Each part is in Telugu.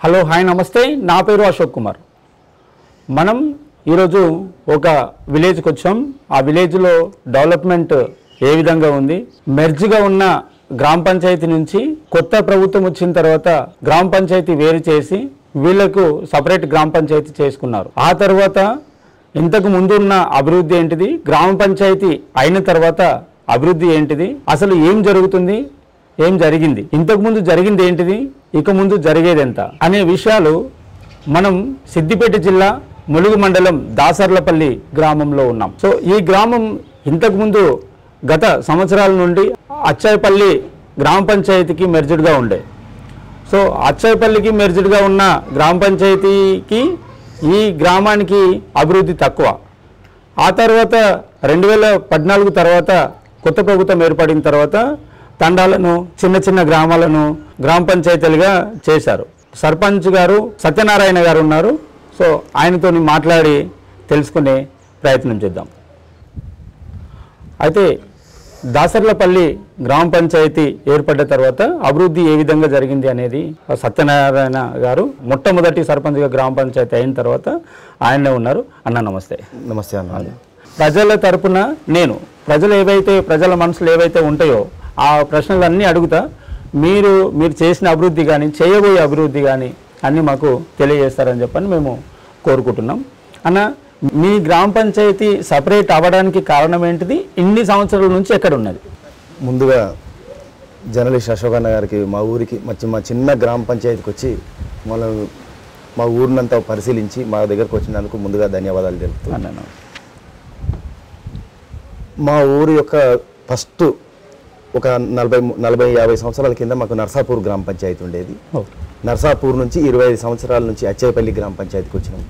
హలో హాయ్ నమస్తే, నా పేరు అశోక్ కుమార్. మనం ఈరోజు ఒక విలేజ్కి వచ్చాం. ఆ విలేజ్లో డెవలప్మెంట్ ఏ విధంగా ఉంది, మెర్జ్గా ఉన్న గ్రామ పంచాయతీ నుంచి కొత్త ప్రభుత్వం వచ్చిన తర్వాత గ్రామ పంచాయతీ వేరు చేసి వీళ్లకు సపరేట్ గ్రామ పంచాయతీ చేసుకున్నారు. ఆ తర్వాత ఇంతకు ముందు ఉన్న అభివృద్ధి ఏంటిది, గ్రామ పంచాయతీ అయిన తర్వాత అభివృద్ధి ఏంటిది, అసలు ఏం జరుగుతుంది, ఏం జరిగింది, ఇంతకు ముందు జరిగింది ఏంటిది, ఇక ముందు జరిగేది ఎంత అనే విషయాలు మనం సిద్దిపేట జిల్లా ములుగు మండలం దాసర్లపల్లి గ్రామంలో ఉన్నాం. సో ఈ గ్రామం ఇంతకు ముందు గత సంవత్సరాల నుండి అచ్చాయపల్లి గ్రామ పంచాయతీకి మెర్జ్డ్గా ఉండే. సో అచ్చాయపల్లికి మెర్జ్డ్గా ఉన్న గ్రామ పంచాయతీకి ఈ గ్రామానికి అభివృద్ధి తక్కువ. ఆ తర్వాత 2014 తర్వాత కొత్త ప్రభుత్వం ఏర్పడిన తర్వాత తండాలను, చిన్న చిన్న గ్రామాలను గ్రామ పంచాయతీలుగా చేశారు. సర్పంచ్ గారు సత్యనారాయణ గారు ఉన్నారు. సో ఆయనతో మాట్లాడి తెలుసుకునే ప్రయత్నం చేద్దాం. అయితే దాసర్లపల్లి గ్రామ పంచాయతీ ఏర్పడ్డ తర్వాత అభివృద్ధి ఏ విధంగా జరిగింది అనేది సత్యనారాయణ గారు మొట్టమొదటి సర్పంచ్గా గ్రామ పంచాయతీ అయిన తర్వాత ఆయనే ఉన్నారు. అన్న నమస్తే. నమస్తే అన్న. ప్రజల తరపున నేను ప్రజల మనసులు ఏవైతే ఉంటాయో ఆ ప్రశ్నలన్నీ అడుగుతా. మీరు చేసిన అభివృద్ధి కానీ చేయబోయే అభివృద్ధి కానీ అన్నీ మాకు తెలియజేస్తారని చెప్పని మేము కోరుకుంటున్నాం. అన్న, మీ గ్రామ పంచాయతీ సపరేట్ అవ్వడానికి కారణం ఏంటిది, ఇన్ని సంవత్సరాల నుంచి ఎక్కడ ఉన్నది? ముందుగా జర్నలిస్ట్ అశోక్ అన్న గారికి మా ఊరికి మా చిన్న గ్రామ పంచాయతీకి వచ్చి మా ఊరినంతా పరిశీలించి మా దగ్గరకు వచ్చినందుకు ముందుగా ధన్యవాదాలు తెలుపుతున్నాను. మా ఊరి యొక్క ఫస్ట్ ఒక 40-50 సంవత్సరాల కింద మాకు నర్సాపూర్ గ్రామ పంచాయతీ ఉండేది. నర్సాపూర్ నుంచి 25 సంవత్సరాల నుంచి అచ్చాయపల్లి గ్రామ పంచాయతీకి వచ్చినాం.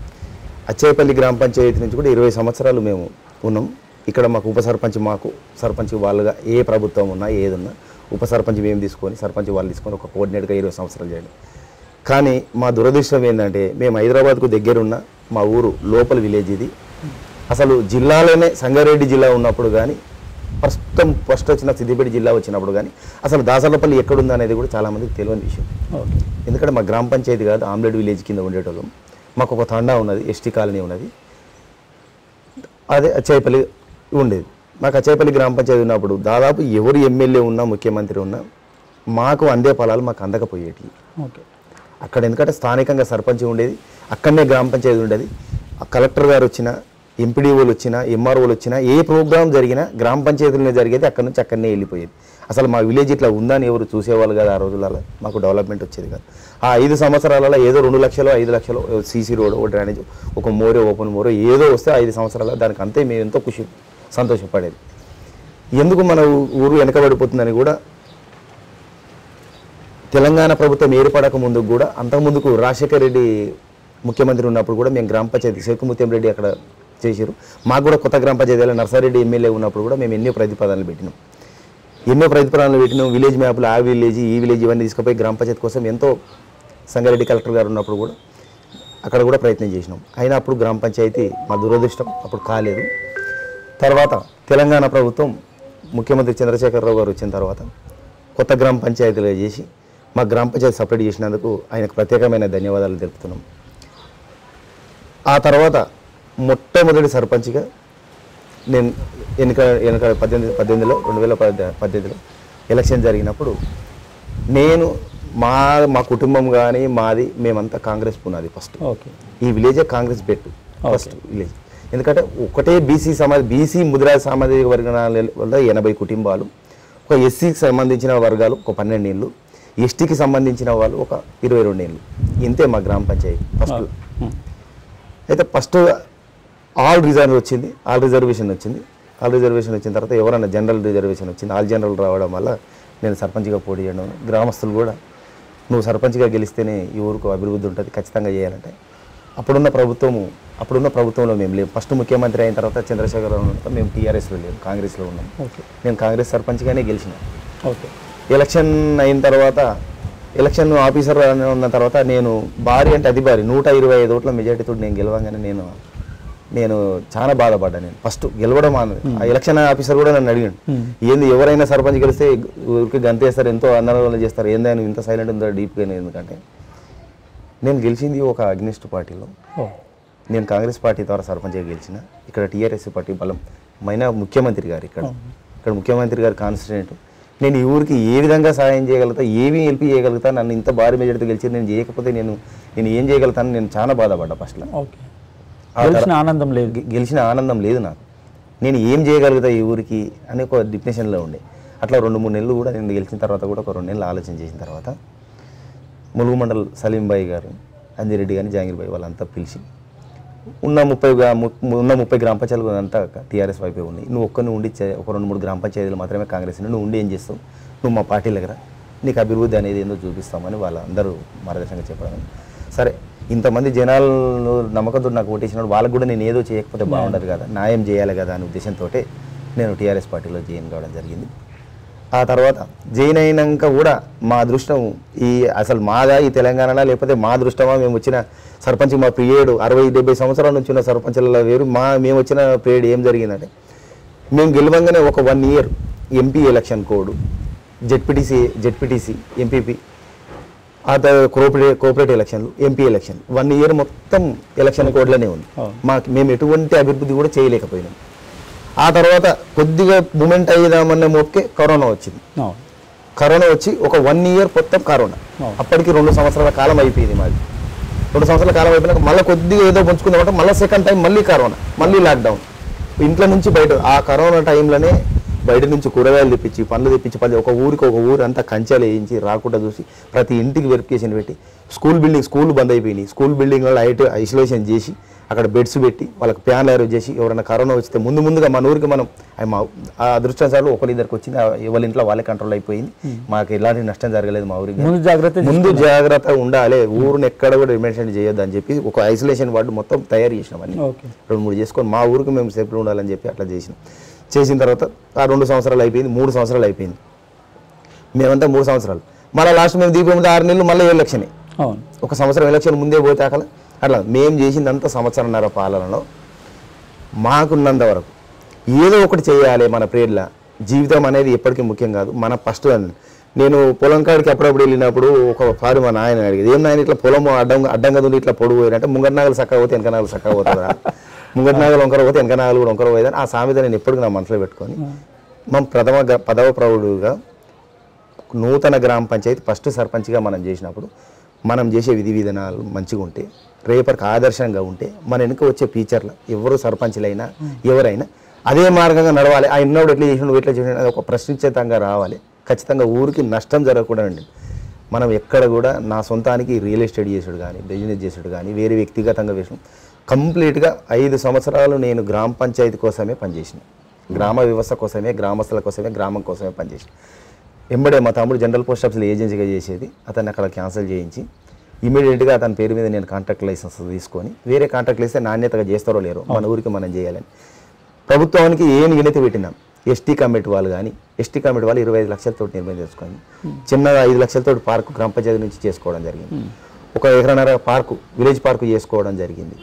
అచ్చాయపల్లి గ్రామ పంచాయతీ నుంచి కూడా 20 సంవత్సరాలు మేము ఉన్నాం. ఇక్కడ మాకు ఉప సర్పంచ్, సర్పంచ్ వాళ్ళుగా ఏ ప్రభుత్వం ఉన్నా ఏదున్నా ఉప సర్పంచ్ మేము తీసుకొని సర్పంచ్ వాళ్ళు తీసుకొని ఒక కోఆర్డినేట్గా 20 సంవత్సరాలు చేయండి. కానీ మా దురదృష్టం ఏంటంటే మేము హైదరాబాద్కు దగ్గరున్న మా ఊరు లోపల విలేజ్ ఇది. అసలు జిల్లాలోనే సంగారెడ్డి జిల్లా ఉన్నప్పుడు కానీ ఫస్ట్ వచ్చిన సిద్దిపేట జిల్లా వచ్చినప్పుడు కానీ అసలు దాసర్లపల్లి ఎక్కడుంది అనేది కూడా చాలామందికి తెలియని విషయం. ఎందుకంటే మా గ్రామ పంచాయతీ కాదు, ఆమ్లెట్ విలేజ్ కింద ఉండేటోళ్ళం. మాకు ఒక తండా ఉన్నది, ఎస్టీ కాలనీ ఉన్నది, అదే అచ్చాయపల్లి ఉండేది. మాకు అచ్చాయపల్లి గ్రామ పంచాయతీ ఉన్నప్పుడు దాదాపు ఎవరు ఎమ్మెల్యే ఉన్నా ముఖ్యమంత్రి ఉన్నా మాకు అందే ఫలాలు మాకు అందకపోయేటి. అక్కడ ఎందుకంటే స్థానికంగా సర్పంచ్ ఉండేది, అక్కడనే గ్రామ పంచాయతీ ఉండేది. కలెక్టర్ గారు వచ్చినా, ఎంపీడీఓలు వచ్చినా, ఎంఆర్ఓలు వచ్చినా, ఏ ప్రోగ్రాం జరిగినా గ్రామ పంచాయతీలోనే జరిగేది, అక్కడ నుంచి అక్కడనే వెళ్ళిపోయేది. అసలు మా విలేజ్ ఇట్లా ఉందని ఎవరు చూసేవాళ్ళు కదా. ఆ రోజులలో మాకు డెవలప్మెంట్ వచ్చేది కాదు. ఆ 5 సంవత్సరాలలో ఏదో 2 లక్షలు 5 లక్షలు సీసీ రోడ్, ఒక డ్రైనేజ్, ఒక మోరే, ఓపెన్ మోరే ఏదో వస్తే 5 సంవత్సరాల దానికి అంతే మేము ఎంతో సంతోషపడేది. ఎందుకు మన ఊరు వెనకబడిపోతుందని కూడా తెలంగాణ ప్రభుత్వం ఏర్పడక ముందుకు కూడా, అంతకుముందుకు రాజశేఖర్ రెడ్డి ముఖ్యమంత్రి ఉన్నప్పుడు కూడా మేము గ్రామ పంచాయతీ శేఖుముత్యం రెడ్డి అక్కడ చేశారు. మాకు కూడా కొత్త గ్రామ పంచాయతీలో నర్సారెడ్డి ఎమ్మెల్యే ఉన్నప్పుడు కూడా మేము ఎన్నో ప్రతిపాదనలు పెట్టినాం. విలేజ్ మ్యాప్లు, ఆ విలేజ్ ఈ విలేజ్ ఇవన్నీ తీసుకుపోయి గ్రామ పంచాయతీ కోసం ఎంతో సంగారెడ్డి కలెక్టర్ గారు ఉన్నప్పుడు కూడా అక్కడ కూడా ప్రయత్నం చేసినాం. అయినా అప్పుడు గ్రామ పంచాయతీ మా దురదృష్టం అప్పుడు కాలేదు. తర్వాత తెలంగాణ ప్రభుత్వం ముఖ్యమంత్రి చంద్రశేఖరరావు గారు వచ్చిన తర్వాత కొత్త గ్రామ పంచాయతీలుగా చేసి మా గ్రామ పంచాయతీ సపరేట్ చేసినందుకు ఆయనకు ప్రత్యేకమైన ధన్యవాదాలు తెలుపుతున్నాం. ఆ తర్వాత మొట్టమొదటి సర్పంచ్గా నేను 2018లో ఎలక్షన్ జరిగినప్పుడు నేను మా కుటుంబం కానీ మాది మేమంతా కాంగ్రెస్ పునాది ఫస్ట్. ఈ విలేజే కాంగ్రెస్ బెట్టు ఫస్ట్ విలేజ్. ఎందుకంటే ఒకటే బీసీ ముదిరాజ్ సామాజిక వర్గాల వల్ల 80 కుటుంబాలు, ఒక ఎస్సీకి సంబంధించిన వర్గాలు ఒక 12 ఏళ్ళు, ఎస్టీకి సంబంధించిన వాళ్ళు ఒక 22 ఏళ్ళు. ఇంతే మా గ్రామ పంచాయతీ ఫస్ట్. అయితే ఫస్ట్ ఆల్ రిజర్వేషన్ వచ్చిన తర్వాత ఎవరైనా జనరల్ రిజర్వేషన్ వచ్చింది. ఆల్ జనరల్ రావడం వల్ల నేను సర్పంచ్గా పోటీ చేయడం, గ్రామస్తులు కూడా నువ్వు సర్పంచ్గా గెలిస్తేనే ఈ ఊరికి అభివృద్ధి ఉంటుంది, ఖచ్చితంగా చేయాలంటే అప్పుడున్న ప్రభుత్వంలో మేము లేము. ఫస్ట్ ముఖ్యమంత్రి అయిన తర్వాత చంద్రశేఖరరావు ఉన్నప్పుడు మేము టీఆర్ఎస్లో లేము, కాంగ్రెస్లో ఉన్నాం. నేను కాంగ్రెస్ సర్పంచ్గానే గెలిచిన. ఎలక్షన్ అయిన తర్వాత ఎలక్షన్ ఆఫీసర్ ఉన్న తర్వాత నేను భారీ అంటే అతి భారీ 125 ఓట్ల మెజార్టీతో నేను గెలవంగానే నేను చాలా బాధపడ్డాను. నేను ఫస్ట్ గెలవడం ఆ ఎలక్షన్ ఆఫీసర్ కూడా నన్ను అడిగాడు, ఏంది ఎవరైనా సర్పంచ్ గెలిస్తే ఊరికి గంతేస్తారు, ఎంతో అన్నదానం చేస్తారు, ఏందని ఇంత సైలెంట్ ఉందో డీప్గా. ఎందుకంటే నేను గెలిచింది ఒక అగ్నిస్ట్ పార్టీలో. నేను కాంగ్రెస్ పార్టీ ద్వారా సర్పంచ్గా గెలిచిన. ఇక్కడ టీఆర్ఎస్ పార్టీ బలం మైన ముఖ్యమంత్రి గారు ఇక్కడ ముఖ్యమంత్రి గారు కాన్స్టిట్యూంట్. నేను ఈ ఊరికి ఏ విధంగా సహాయం చేయగలుగుతా, ఏమి హెల్ప్ చేయగలుగుతా, నన్ను ఇంత భారీ మెజారిటీతో గెలిచి నేను చేయకపోతే నేను ఏం చేయగలుగుతాను, నేను చాలా బాధపడ్డా ఫస్ట్లో. గెలిచిన ఆనందం లేదు నాకు. నేను ఏం చేయగలుగుతా ఈ ఊరికి అని ఒక డిప్రెషన్లో ఉండే. అట్లా 2-3 నెలలు కూడా నేను గెలిచిన తర్వాత కూడా ఒక 2 నెలలు ఆలోచన చేసిన తర్వాత ములుగు మండల్ సలీం భాయ్ గారు, అంజిరెడ్డి కానీ, జహాంగీర్ భాయ్ వాళ్ళంతా పిలిచి ఉన్న 30 గ్రామ పంచాయతీలు అంతా టీఆర్ఎస్ వైపే ఉన్నాయి. నువ్వు ఒక్కరిని ఉండి ఒక 2-3 గ్రామ పంచాయతీలు మాత్రమే కాంగ్రెస్, నువ్వు ఉండి ఏం చేస్తావు, నువ్వు మా పార్టీ దగ్గర నీకు అభివృద్ధి అనేది ఏందో చూపిస్తామని వాళ్ళందరూ మార్గదర్శనంగా చెప్పడం. సరే, ఇంతమంది జనాలు నమ్మకంతో నాకు ఓటేసినప్పుడు వాళ్ళకు కూడా నేను ఏదో చేయకపోతే బాగుండదు కదా, న్యాయం చేయాలి కదా అనే ఉద్దేశంతో నేను టీఆర్ఎస్ పార్టీలో జాయిన్ కావడం జరిగింది. ఆ తర్వాత జాయిన్ అయినాక కూడా మా అదృష్టం అసలు మాదా ఈ తెలంగాణలో, లేకపోతే మా అదృష్టమా, మేము వచ్చిన సర్పంచ్ మా పీరియడ్ 60-70 సంవత్సరాల నుంచి ఉన్న సర్పంచ్ల వేరు. మేము వచ్చిన పీరియడ్ ఏం జరిగిందంటే, మేము గెలవంగానే ఒక 1 year MP election code, ZPTC, MPP, ఆ కోఆపరేటివ్ ఎలక్షన్లు, ఎంపీ ఎలక్షన్ 1 year మొత్తం ఎలక్షన్ కోడ్లోనే ఉంది. మేము ఎటువంటి అభివృద్ధి కూడా చేయలేకపోయినాం. ఆ తర్వాత కొద్దిగా మూమెంట్ అయ్యేదామన్న మొక్కే కరోనా వచ్చింది. కరోనా వచ్చి ఒక 1 year మొత్తం కరోనా. అప్పటికి 2 సంవత్సరాల కాలం అయిపోయింది మాది. 2 సంవత్సరాల కాలం అయిపోయినాక మళ్ళీ కొద్దిగా ఏదో పంచుకుందామంటే మళ్ళీ సెకండ్ టైం మళ్ళీ కరోనా, మళ్ళీ లాక్డౌన్. ఇంట్లో నుంచి బయట ఆ కరోనా టైంలోనే బయట నుంచి కూరగాయలు తెప్పించి, పండ్లు తెప్పించి, ఒక ఊరు అంతా కంచెలు వేయించి రాకుండా చూసి ప్రతి ఇంటికి వెరిఫికేషన్ పెట్టి, స్కూల్ బంద్ అయిపోయినాయి. స్కూల్ బిల్డింగ్లో ఐసోలేషన్ చేసి అక్కడ బెడ్స్ పెట్టి వాళ్ళకి ప్యాన్ అరేంజ్ చేసి, ఎవరైనా కరోనా వస్తే ముందుగా మన ఊరికి మనం ఆ అదృష్టాలు ఒకరిద్దరికి వచ్చింది, ఎవరి ఇంట్లో వాళ్ళే కంట్రోల్ అయిపోయింది. మాకు ఎలాంటి నష్టం జరగలేదు. మా ఊరికి ముందు జాగ్రత్త ఉండాలి, ఊరిని ఎక్కడ కూడా రిమెన్షన్ చేయొద్దు అని చెప్పి ఒక ఐసోలేషన్ వార్డు మొత్తం తయారు చేసినాం. అన్ని 2-3 చేసుకొని మా ఊరికి మేము సేఫ్గా ఉండాలని చెప్పి అట్లా చేసిన తర్వాత ఆ 2 సంవత్సరాలు అయిపోయింది, 3 సంవత్సరాలు అయిపోయింది. మేమంతా 3 సంవత్సరాలు మళ్ళీ లాస్ట్ మేము దీపం 6 నెలలు మళ్ళీ ఎలక్షనే. ఒక సంవత్సరం ఎలక్షన్ ముందే పోతే అట్లా మేము చేసిందంతా 1.5 సంవత్సరాల పాలనలో మాకున్నంత వరకు ఏదో ఒకటి చేయాలి. మన ప్రేడ్ల జీవితం అనేది ఎప్పటికీ ముఖ్యం కాదు. మన ఫస్ట్ నేను పొలం కాడికి అప్పుడప్పుడు వెళ్ళినప్పుడు ఒకసారి మా నాయన అడిగేది, ఏం నాయన ఇట్లా పొలం అడ్డంగా ఉంది, ఇట్లా పొడుగు పోయినంటే ముంగటి నాగలు చక్కగా పోతే వెనక నాగలు చక్కగా పోతుందా, ముంగటి నాగలు వంకర పోతే వెనక నాగలు కూడా వంకర పోయేదని ఆ సామెత నేను ఎప్పటికీ నా మనసులో పెట్టుకొని మనం పదవ ప్రౌఢుగా నూతన గ్రామ పంచాయతీ ఫస్ట్ సర్పంచ్గా మనం చేసినప్పుడు మనం చేసే విధి విధానాలు మంచిగా ఉంటే, రేపటికి ఆదర్శంగా ఉంటే, మన వెనుక వచ్చే టీచర్లు ఎవరు సర్పంచ్లైనా ఎవరైనా అదే మార్గంగా నడవాలి. ఆ ఉన్నప్పుడు ఎట్లా చేసిన అది ఒక ప్రశ్నించేతంగా రావాలి. ఖచ్చితంగా ఊరికి నష్టం జరగకుండా ఉండి మనం ఎక్కడ కూడా నా సొంతానికి రియల్ ఎస్టేట్ చేసుడు కానీ, బిజినెస్ చేసుడు కానీ, వేరే వ్యక్తిగతంగా వేసిన కంప్లీట్గా 5 సంవత్సరాలు నేను గ్రామ పంచాయతీ కోసమే పనిచేసిన, గ్రామ వ్యవస్థ కోసమే, గ్రామస్తుల కోసమే, గ్రామం కోసమే పనిచేసిన. ఎంబడే మా తమ్ముడు జనరల్ పోస్ట్ ఆఫీస్లో ఏజెన్సీగా చేసేది, అతన్ని అక్కడ క్యాన్సిల్ చేయించి ఇమీడియట్గా అతని పేరు మీద నేను కాంట్రాక్ట్ లైసెన్స్ తీసుకొని, వేరే కాంట్రాక్ట్లు ఇస్తే నాణ్యతగా చేస్తారో లేరో మన ఊరికి మనం చేయాలని ప్రభుత్వానికి ఏం వినతి పెట్టినాం. ఎస్టీ కమిటీ వాళ్ళు 25 లక్షలతో నిర్మాణం చేసుకొని చిన్నగా 5 లక్షలతో పార్కు గ్రామ పంచాయతీ నుంచి చేసుకోవడం జరిగింది. 1 ఎకరన్నర పార్కు, విలేజ్ పార్కు చేసుకోవడం జరిగింది.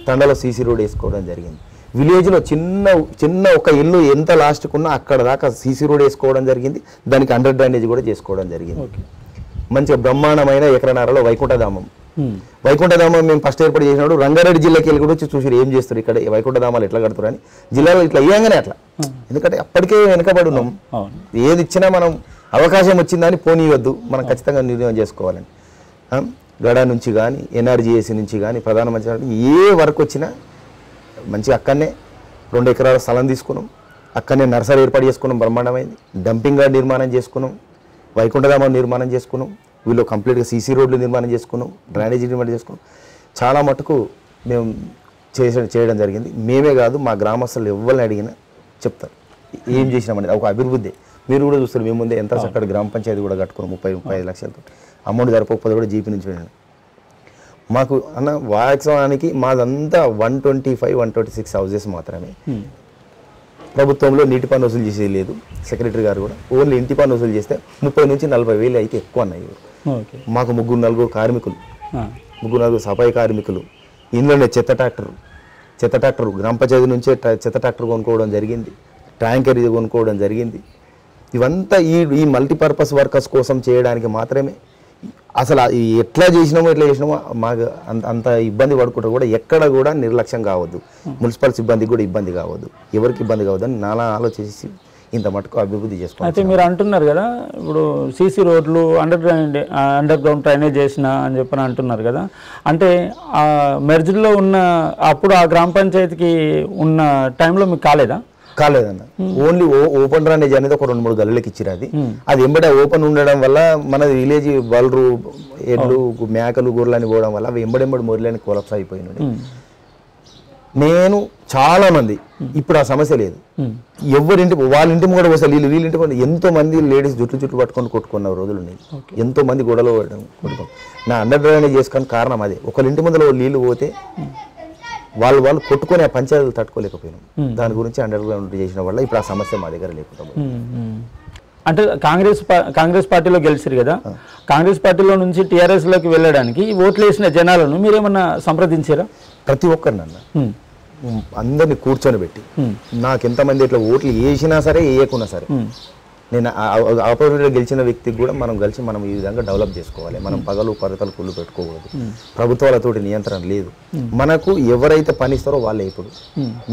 తండలో సీసీ రోడ్ వేసుకోవడం జరిగింది. విలేజ్లో చిన్న ఒక ఇల్లు ఎంత లాస్ట్కున్నా అక్కడ దాకా సీసీ రోడ్ వేసుకోవడం జరిగింది. దానికి అండర్ డ్రైనేజ్ కూడా చేసుకోవడం జరిగింది. మంచిగా బ్రహ్మాండమైన ఎకరన్నరలో వైకుంఠధామం మేము ఫస్ట్ ఏర్పాటు చేసినప్పుడు రంగారెడ్డి జిల్లాకి వెళ్ళి కూడా వచ్చి చూసి ఏం చేస్తారు ఇక్కడ వైకుంఠధామాలు ఎట్లా కడుతున్నారు అని జిల్లాలో ఇట్లా ఇయ్యంగానే అట్లా. ఎందుకంటే అప్పటికే వెనకబడి ఉన్నాం. ఏది ఇచ్చినా మనం అవకాశం వచ్చిందని పోనీయొద్దు, మనం ఖచ్చితంగా నిర్ణయం చేసుకోవాలని. గడా నుంచి కానీ, ఎన్ఆర్జీఎస్సీ నుంచి కానీ, ప్రధానమంత్రి ఏ వర్క్ వచ్చినా మంచిగా అక్కడనే 2 ఎకరాల స్థలం తీసుకున్నాం. అక్కడనే నర్సరీ ఏర్పాటు చేసుకున్నాం, బ్రహ్మాండమైంది. డంపింగ్ యార్డ్ నిర్మాణం చేసుకున్నాం, వైకుంఠధామం నిర్మాణం చేసుకున్నాం, వీళ్ళు కంప్లీట్గా సీసీ రోడ్లు నిర్మాణం చేసుకున్నాం, డ్రైనేజీ నిర్మాణం చేసుకున్నాం. చాలా మటుకు మేము చేయడం జరిగింది. మేమే కాదు, మా గ్రామస్తులు ఎవరిని అడిగినా చెప్తారు ఏం చేసినామనేది. ఒక అభివృద్ధి మీరు కూడా చూస్తారు. మేము ముందే ఎంత చక్కటి గ్రామ పంచాయతీ కూడా కట్టుకున్నాం 30-35 లక్షలతో. అమౌంట్ జరపకపోతే కూడా జీపీ నుంచి వెళ్ళాను. మాకు అన్న వాస్తవానికి మాదంతా 125-126 హౌజెస్ మాత్రమే. ప్రభుత్వంలో నీటి పన్ను వసూలు చేసేది లేదు. సెక్రటరీ గారు కూడా ఓన్లీ ఇంటి పన్ను వసూలు చేస్తే 30,000 నుంచి 40,000 అయితే ఎక్కువ అన్నాయి. మాకు 3-4 కార్మికులు, 3-4 సఫాయి కార్మికులు, ఇందులోనే చెత్త ట్రాక్టర్ గ్రామ పంచాయతీ నుంచే చెత్త ట్రాక్టర్ కొనుక్కోవడం జరిగింది, ట్యాంకర్ కొనుక్కోవడం జరిగింది. ఇవంతా ఈ మల్టీపర్పస్ వర్కర్స్ కోసం చేయడానికి మాత్రమే అసలు ఎట్లా చేసినామో మాకు అంత ఇబ్బంది పడుకుంటూ కూడా ఎక్కడ కూడా నిర్లక్ష్యం కావద్దు, మున్సిపల్ సిబ్బందికి కూడా ఇబ్బంది కావద్దు, ఎవరికి ఇబ్బంది కావద్దు అని నానా ఆలోచించి ఇంత మటుకు అభివృద్ధి చేసుకోవాలి. అయితే మీరు అంటున్నారు కదా ఇప్పుడు సీసీ రోడ్లు అండర్ గ్రౌండ్ డ్రైనేజ్ చేసిన అని చెప్పని అంటున్నారు కదా, అంటే మెర్జ్లో ఉన్న అప్పుడు ఆ గ్రామ పంచాయతీకి ఉన్న టైంలో మీకు కాలేదన్న. ఓన్లీ ఓపెన్ డ్రైనేజ్ అనేది ఒక 2-3 గల్లీలకు ఇచ్చిరు. అది ఎంబడే ఓపెన్ ఉండడం వల్ల మన విలేజ్ బల్రు ఎడ్లు మేకలు గొర్రెలని పోవడం వల్ల అవి ఎంబడెంబడి మొదలని కొలప్స్ అయిపోయినాయి. నేను చాలా మంది ఇప్పుడు ఆ సమస్య లేదు, వాళ్ళ ఇంటి కూడా వస్తే వీళ్ళింటి కూడా ఎంతో మంది లేడీస్ జుట్లు పట్టుకొని కొట్టుకున్న రోజులు ఉన్నాయి, ఎంతో మంది గొడవలు కొట్టుకొని. నా అండర్ డ్రైనేజ్ చేసుకుని కారణం అదే, ఒకళ్ళ ముందులో నీళ్లు పోతే వాళ్ళు కొట్టుకొని ఆ పంచాయతీలు తట్టుకోలేకపోయినాం. దాని గురించి అండర్ గ్రౌండ్ చేసిన వల్ల ఇప్పుడు ఆ సమస్య మా దగ్గర లేకుండా. అంటే కాంగ్రెస్ పార్టీలో గెలిచారు కదా, కాంగ్రెస్ పార్టీలో నుంచి టీఆర్ఎస్ లోకి వెళ్ళడానికి ఓట్లు వేసిన జనాలను మీరేమన్నా సంప్రదించారా? ప్రతి ఒక్కరినన్నా అందరినీ కూర్చొని పెట్టి నాకు ఎంతమంది ఇట్లా ఓట్లు వేసినా సరే వేయకున్నా సరే నేను ఆపోజిట్లో గెలిచిన వ్యక్తికి కూడా మనం కలిసి మనం ఈ విధంగా డెవలప్ చేసుకోవాలి. మనం పగలు పరతలు కుళ్ళు పెట్టుకోకూడదు, ప్రభుత్వాలతోటి నియంత్రణ లేదు. మనకు ఎవరైతే పనిస్తారో వాళ్ళే. ఇప్పుడు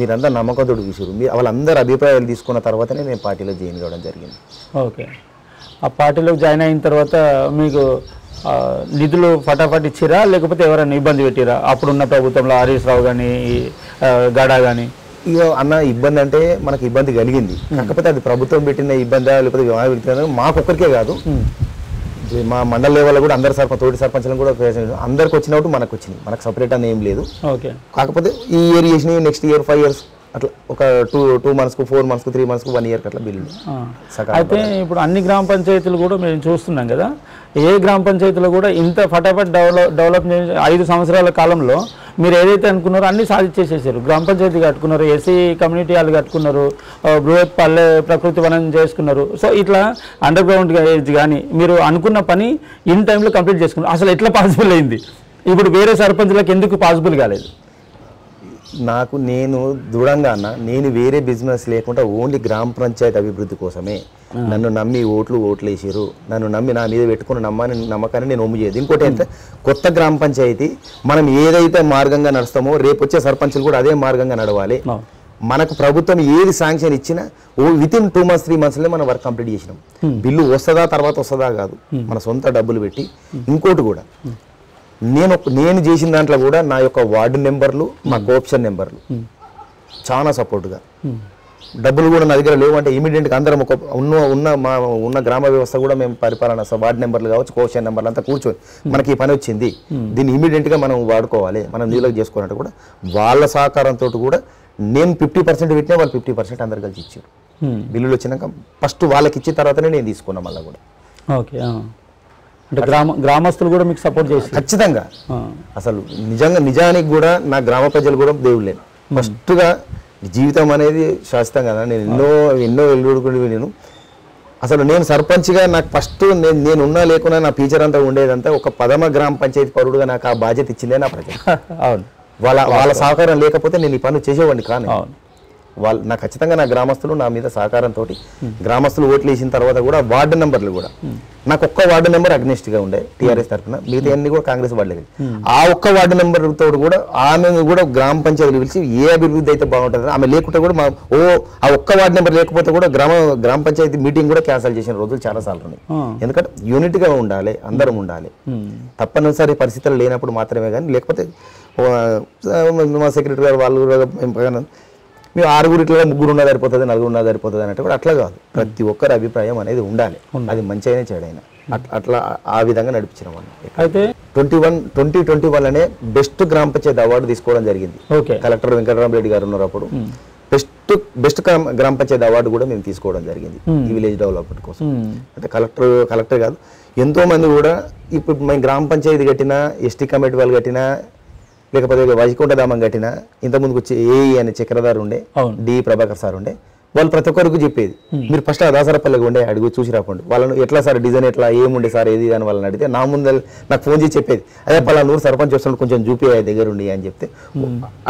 మీరంతా నమ్మకంతో విషయం వాళ్ళందరూ అభిప్రాయాలు తీసుకున్న తర్వాతనే నేను పార్టీలో జాయిన్ కావడం జరిగింది. ఓకే, ఆ పార్టీలో జాయిన్ అయిన తర్వాత మీకు నిధులు ఫటాఫట్ ఇచ్చిరా లేకపోతే ఎవరైనా ఇబ్బంది పెట్టిరా? అప్పుడున్న ప్రభుత్వంలో హరీష్ రావు కానీ గడా కానీ. ఇక అన్న ఇబ్బంది అంటే మనకు ఇబ్బంది కలిగింది, కాకపోతే అది ప్రభుత్వం పెట్టిన ఇబ్బందా లేకపోతే మాకొక్కరికే కాదు, మా మండల లెవెల్లో కూడా అందరు తోటి సర్పంచ్లను కూడా అందరికి వచ్చినట్టు మనకు వచ్చినాయి. మనకు సపరేట్ అని ఏం లేదు. కాకపోతే ఈ ఇయర్ చేసినాయి, నెక్స్ట్ ఇయర్ 5 years అట్లా ఒక 2 months 4 months 3 months 1 year అట్లా బిల్లు. అయితే ఇప్పుడు అన్ని గ్రామ పంచాయతీలు కూడా మేము చూస్తున్నాం కదా, ఏ గ్రామ పంచాయతీలో కూడా ఇంత ఫటాఫట్ డెవలప్ 5 సంవత్సరాల కాలంలో మీరు ఏదైతే అనుకున్నారో అన్ని సాధించేసేసారు. గ్రామ పంచాయతీ కట్టుకున్నారు, ఎస్సీ కమ్యూనిటీ వాళ్ళు కట్టుకున్నారు, బృహత్ పల్లె ప్రకృతి వనం చేసుకున్నారు. సో ఇట్లా అండర్ గ్రౌండ్ కానీ మీరు అనుకున్న పని ఇన్ టైంలో కంప్లీట్ చేసుకున్నారు. అసలు ఎట్లా పాసిబుల్ అయింది? ఇప్పుడు వేరే సర్పంచ్లకు ఎందుకు పాసిబుల్ కాలేదు? నేను దృఢంగా అన్న, నేను వేరే బిజినెస్ లేకుండా ఓన్లీ గ్రామ పంచాయతీ అభివృద్ధి కోసమే నన్ను నమ్మి ఓట్లు వేసారు. నన్ను నమ్మి నా మీద పెట్టుకున్న నమ్మకాన్ని నేను ఒమ్ము చేయదు. ఇంకోటి ఏంటంటే కొత్త గ్రామ పంచాయతీ మనం ఏదైతే మార్గంగా నడుస్తామో రేపు వచ్చే సర్పంచులు కూడా అదే మార్గంగా నడవాలి. మనకు ప్రభుత్వం ఏది శాంక్షన్ ఇచ్చినా వితిన్ 2 months 3 months మనం వర్క్ కంప్లీట్ చేసినాం. బిల్లు వస్తుందా తర్వాత వస్తుందా కాదు, మన సొంత డబ్బులు పెట్టి. ఇంకోటి కూడా నేను చేసిన దాంట్లో కూడా నా యొక్క వార్డు నెంబర్లు, మా కోఆప్షన్ నెంబర్లు చాలా సపోర్ట్గా, డబ్బులు కూడా నా దగ్గర లేవు అంటే ఇమీడియట్గా అందరం ఒక ఉన్న గ్రామ వ్యవస్థ కూడా మేము పరిపాలన వార్డు నెంబర్లు కావచ్చు, కోఆప్షన్ నెంబర్లు అంతా కూర్చొని మనకి ఈ పని వచ్చింది, దీన్ని ఇమీడియట్గా మనం వాడుకోవాలి, మనం నీళ్ళకి చేసుకోవాలంటే కూడా వాళ్ళ సహకారంతో కూడా నేను 50% పెట్టినా వాళ్ళు 50% అందరు కలిసి ఇచ్చారు. బిల్లులు వచ్చినాక ఫస్ట్ వాళ్ళకి ఇచ్చిన తర్వాతనే నేను తీసుకున్నాను మళ్ళీ కూడా. ఓకే, అంటే గ్రామస్తులు కూడా మీకు సపోర్ట్ చేసి ఖచ్చితంగా. అసలు నిజానికి కూడా నా గ్రామ ప్రజలు కూడా దేవుళ్ళే. ఫస్ట్గా జీవితం అనేది శాశ్వతం కదా. నేను ఎన్నో వెళ్ళుడుకుని నేను అసలు నేను సర్పంచ్గా నాకు ఫస్ట్ నేనున్నా లేకున్నా నా ఫ్యూచర్ అంతా ఉండేదంతా ఒక 10వ గ్రామ పంచాయతీ పౌరుడుగా నాకు ఆ బాధ్యత ఇచ్చిందే నా ప్రజలు. అవును, వాళ్ళ సహకారం లేకపోతే నేను ఈ పనులు చేసేవాడిని కానీ నాకు ఖచ్చితంగా నా గ్రామస్తులు నా మీద సహకారంతో గ్రామస్తులు ఓట్లు వేసిన తర్వాత కూడా వార్డు నెంబర్లు కూడా నాకు ఒక్క వార్డు నెంబర్ అగ్నిస్ట్గా ఉండే టీఆర్ఎస్ తరఫున, మిగతా అన్ని కూడా కాంగ్రెస్ వార్డులే. ఆ ఒక్క వార్డు నెంబర్ తోడు కూడా ఆమె కూడా గ్రామ పంచాయతీలు పిలిచి ఏ అభివృద్ధి అయితే బాగుంటుంది ఆమె లేకుంటే కూడా ఆ ఒక్క వార్డు నెంబర్ లేకపోతే కూడా గ్రామ పంచాయతీ మీటింగ్ కూడా క్యాన్సిల్ చేసిన రోజులు చాలా సార్లు ఉన్నాయి. ఎందుకంటే యూనిట్గా ఉండాలి, అందరం ఉండాలి. తప్పనిసరి పరిస్థితులు లేనప్పుడు మాత్రమే కానీ, లేకపోతే మా సెక్రటరీ గారు వాళ్ళు మేము 6 3 ఉన్నా సరిపోతుంది, 4 ఉన్నా సరిపోతుంది అన్నట్టు కూడా అట్లా కాదు. ప్రతి ఒక్కరి అభిప్రాయం అనేది ఉండాలి, అది మంచి అయినా చెడైనా అట్లా ఆ విధంగా నడిపించడం. అయితే 2021 అనే బెస్ట్ గ్రామ పంచాయతీ అవార్డు తీసుకోవడం జరిగింది. కలెక్టర్ వెంకటరామరెడ్డి గారు ఉన్నారు అప్పుడు. బెస్ట్ గ్రామ పంచాయతీ అవార్డు కూడా మేము తీసుకోవడం జరిగింది ఈ విలేజ్ డెవలప్మెంట్ కోసం. అంటే కలెక్టర్ కాదు, ఎంతో మంది కూడా ఇప్పుడు మేము గ్రామ పంచాయతీ కట్టినా, ఎస్టీ కమిటీ వాళ్ళు కట్టినా, లేకపోతే వైకుంఠధామం కట్టినా, ఇంతకుముందుకు వచ్చి ఏఈ అనే చక్రధారు ఉండే, డి ప్రభాకర్ సార్ ఉండే, వాళ్ళు ప్రతి ఒక్కరికి చెప్పేది మీరు ఫస్ట్ ఆ దాసరపల్లికి ఉండే అడుగు చూసి రాకండి, వాళ్ళను ఎట్లా సార్ డిజైన్ ఎట్లా ఏముండే సార్ ఏది అని వాళ్ళని అడిగితే నా ముందు నాకు ఫోన్ చేసి చెప్పేది, అదే పలానూరు సర్పంచ్ వస్తున్నాడు కొంచెం చూపి దగ్గర ఉండి అని చెప్తే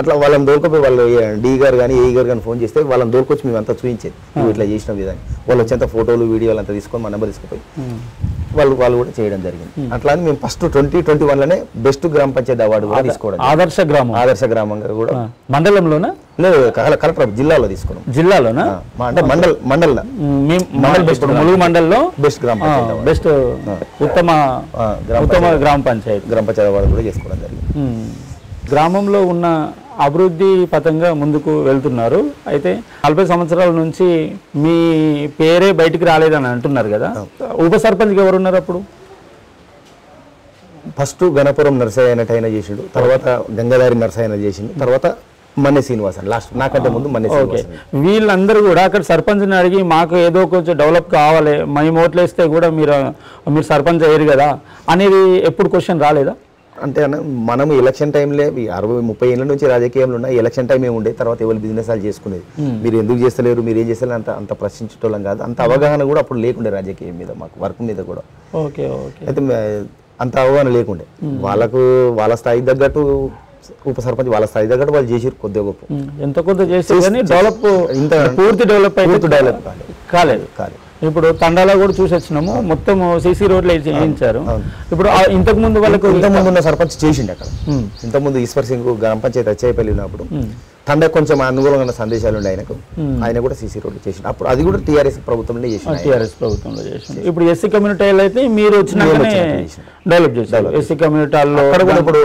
అట్లా వాళ్ళని దోలుకపోయి వాళ్ళు డి గారు కానీ ఏఈ గారు కానీ ఫోన్ చేస్తే వాళ్ళని దోలుకొచ్చి మేము అంతా చూపించేది నువ్వు ఇట్లా చేసిన విధానం. వాళ్ళు వచ్చేంత ఫోటోలు వీడియోలు అంతా తీసుకొని మా నెంబర్ తీసుకుపోయి వాళ్ళు కూడా చేయడం జరిగింది. అట్లా అని మేము ఫస్ట్ 2021లోనే బెస్ట్ గ్రామ పంచాయతీ అవార్డు కూడా తీసుకోవడం, ఆదర్శ గ్రామంగా కూడా మండలంలోనా లేదు కలెక్టర్ జిల్లాలో తీసుకున్నాం. జిల్లాలోనా అంటే మండల్ బెస్ట్ ములుగు మండల్లో బెస్ట్ గ్రామ పంచాయతీ బెస్ట్ ఉత్తమ గ్రామ పంచాయతీ అవార్డు కూడా చేసుకోవడం జరిగింది. గ్రామంలో ఉన్న అభివృద్ధి పథంగా ముందుకు వెళ్తున్నారు. అయితే 40 సంవత్సరాల నుంచి మీ పేరే బయటికి రాలేదని అంటున్నారు కదా, ఉప సర్పంచ్గా ఎవరున్నారు అప్పుడు? ఫస్ట్ గణపురం నరసయ్య ఆయన చేసిండు, తర్వాత గంగాధారి నరసయ్య చేసిండు, తర్వాత మన్నె శ్రీనివాసన్ లాస్ట్ నాకంటే ముందు మన్నె శ్రీనివాసన్. వీళ్ళందరూ కూడా అక్కడ సర్పంచ్ని అడిగి మాకు ఏదో కొంచెం డెవలప్ కావాలి, మేము ఓట్లేస్తే కూడా మీరు సర్పంచ్ అయ్యారు కదా అనేది ఎప్పుడు క్వశ్చన్ రాలేదా? అంటే మనం ఎలక్షన్ టైంలో 60-30 ఏళ్ళ నుంచి రాజకీయంలో ఉన్న ఎలక్షన్ టైం ఏమి ఉండే, తర్వాత ఎవరు బిజినెస్ వాళ్ళు చేసుకునేది. మీరు ఎందుకు చేస్తలేరు, మీరు ఏం చేస్తలేరు అంత ప్రశ్నించటోళ్ళం కాదు. అంత అవగాహన కూడా అప్పుడు లేకుండే రాజకీయం మీద, మాకు వర్క్ మీద కూడా. అయితే అంత అవగాహన లేకుండే. వాళ్ళ స్థాయికి తగ్గట్టు ఉప సర్పంచ్ వాళ్ళ స్థాయి తగ్గట్టు వాళ్ళు చేసారు, కొద్దిగా గొప్ప ఎంత కొంత చేసి డెవలప్ ఇంత పూర్తి డెవలప్ కాలేదు. ఇప్పుడు తండాలో కూడా చూసి వచ్చినాము, మొత్తం సీసీ రోడ్లు వేయించారు. ఇప్పుడు ఇంతకు ముందు ఉన్న సర్పంచ్ చేసిండు అక్కడ. ఇంతకుముందు ఈశ్వర్ సింగ్ గ్రామ పంచాయతీ అచ్చాయిపల్లి ఉన్నప్పుడు తండా కొంచెం అనుకూలంగా సందేశాలు ఉండే ఆయన కూడా సీసీ రోడ్లు చేసిండు. అప్పుడు అది కూడా టీఆర్ఎస్ ప్రభుత్వంలో చేసిండు. ఇప్పుడు ఎస్సీ కమ్యూనిటీలు అయితే మీరు వచ్చినాకనే డెవలప్ చేశారు. ఎస్సీ కమ్యూనిటీల్లో అక్కడ కూడా ఇప్పుడు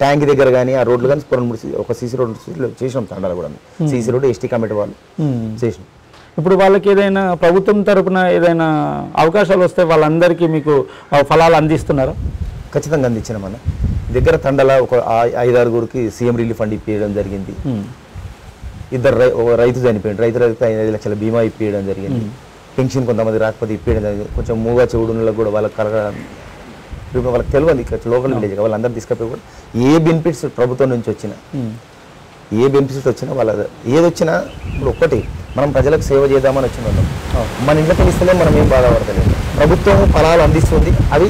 ట్యాంక్ దగ్గర కానీ ఆ రోడ్లు కానీ ఒక సీసీ రోడ్లు చేసినాం. తండాలో కూడా సీసీ రోడ్డు ఎస్టీ కమిటీ వాళ్ళు చేసినాం. ఇప్పుడు వాళ్ళకి ఏదైనా ప్రభుత్వం తరపున ఏదైనా అవకాశాలు వస్తే వాళ్ళందరికీ మీకు ఫలాలు అందిస్తున్నారా? ఖచ్చితంగా అందించినామన్న. దగ్గర తండల ఒక 5-6 సీఎం రిలీఫ్ ఫండ్ ఇప్పించడం జరిగింది. రైతు చనిపోయింది, రైతు 5 లక్షల బీమా ఇప్పించడం జరిగింది. పెన్షన్ కొంతమంది రాకపోతే ఇప్పించడం జరిగింది. కొంచెం మూగా చెవుడులకు కూడా వాళ్ళకి తెలియదు, ఇక్కడ లోకల్ విలేజ్ వాళ్ళందరూ తీసుకపోయి కూడా ఏ బెనిఫిట్స్ ప్రభుత్వం నుంచి వచ్చినా వాళ్ళ ఏదొచ్చినా ఇప్పుడు ఒక్కటి మనం ప్రజలకు సేవ చేద్దామని వచ్చిన వాళ్ళం. మన ఇంట్లో తెలిస్తేనే మనం ఏం బాధపడతలేదు. ప్రభుత్వం ఫలాలు అందిస్తుంది, అవి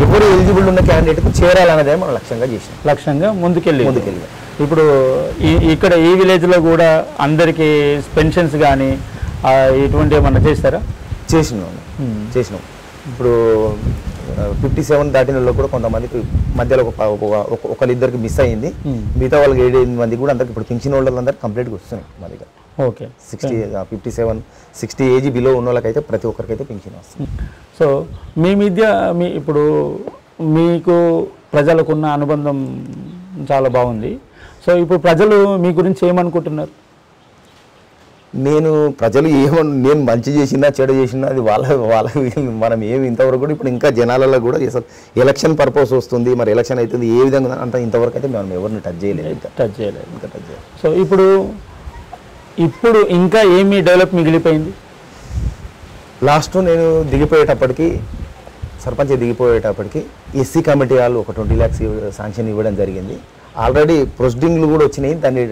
ఎవరు ఎలిజిబుల్ ఉన్న క్యాండిడేట్కు చేరాలన్నదే మనం లక్ష్యంగా ముందుకెళ్ళి ఇప్పుడు ఇక్కడ ఈ విలేజ్లో కూడా అందరికీ పెన్షన్స్ కానీ ఇటువంటి ఏమన్నా చేస్తారా? చేసినాం. ఇప్పుడు 57 దాటిన వాళ్ళు కూడా కొంతమందికి మధ్యలో ఒకరిద్దరికి మిస్ అయ్యింది. మిగతా వాళ్ళకి 7-8 మంది కూడా అందరికి ఇప్పుడు పింఛన్ వాళ్ళందరికీ కంప్లీట్గా వస్తున్నాయి మా దగ్గర. 57-60 ఏజ్ బిలో ఉన్న వాళ్ళకైతే ప్రతి ఒక్కరికైతే పింఛన్ వస్తుంది. సో ఇప్పుడు మీకు ప్రజలకున్న అనుబంధం చాలా బాగుంది. సో ఇప్పుడు ప్రజలు మీ గురించి ఏమనుకుంటున్నారు? నేను మంచి చేసినా చెడు చేసినా అది వాళ్ళ మనం ఏమి ఇంతవరకు కూడా ఇప్పుడు ఇంకా జనాలలో కూడా అసలు ఎలక్షన్ పర్పస్ వస్తుంది, మరి ఎలక్షన్ అవుతుంది ఏ విధంగా అంత ఇంతవరకు అయితే మనం ఎవరిని టచ్ చేయలేదు. సో ఇప్పుడు ఇంకా ఏమి డెవలప్ మిగిలిపోయింది? లాస్ట్ నేను సర్పంచ్ దిగిపోయేటప్పటికి ఎస్సీ కమిటీ వాళ్ళు ఒక 20 lakhs శాంక్షన్ ఇవ్వడం జరిగింది. ఆల్రెడీ ప్రొసీడింగ్లు కూడా వచ్చినాయి. దాన్ని